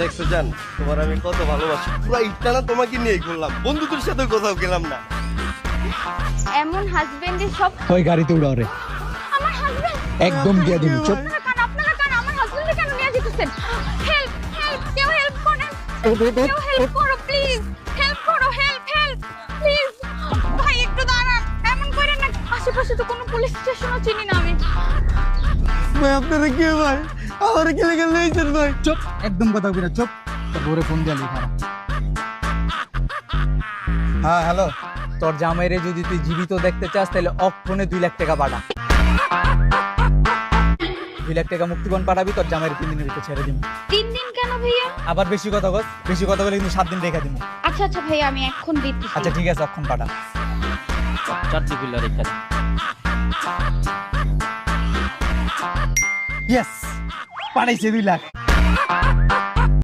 দেখছো জান, তোমার আমি কত ভালোবাসি। পুরো ইটটা তোমাকে নিয়ে ঘুরলাম, বন্ধুদের সাথে কোথাও গেলাম না। এমন হাজবেন্ডের সব ওই গাড়িতে উড়াও রে, আমার হাজবেন্ড একদম দিয়ে দিবি। চুপ। আপনারা কান আমার হাজবেন্ডকে কেন নিয়ে যেতেছেন? হেল্প হেল্প, কেউ হেল্প করেন, কেউ হেল্প করো প্লিজ, হেল্প করো, হেল্প হেল্প প্লিজ। ভাই একটু দাঁড়ান, এমন করেন না, আশেপাশে তো কোনো পুলিশ স্টেশনও চিনি না আমি। ভাই আপনারা কে ভাই? আমার কি লেগে লইছেন ভাই? চুপ, একদম কথা কবি না। চুপ। তোর বউরে ফোন দিয়ে লিখা। হ্যাঁ হ্যালো, তোর জামাইরে যদি তুই জীবিত দেখতে চাস তাহলে অক্ষণে 2 লাখ টাকা পাঠা। 2 লাখ টাকা মুক্তিপণ পাঠাবি, তোর জামাইরে 3 দিনের ভিতরে ছেড়ে দিব। 3 দিন কেন ভাইয়া? আবার বেশি কথা বল, বেশি কথা বলে কিন্তু 7 দিন রেখে দিব। আচ্ছা আচ্ছা ভাইয়া, আমি এখন দিতেছি। আচ্ছা ঠিক আছে, অক্ষণ পাঠা। 4টি পিলার রেখে দিন। ইয়েস, পাঠাইছে 2 লাখ।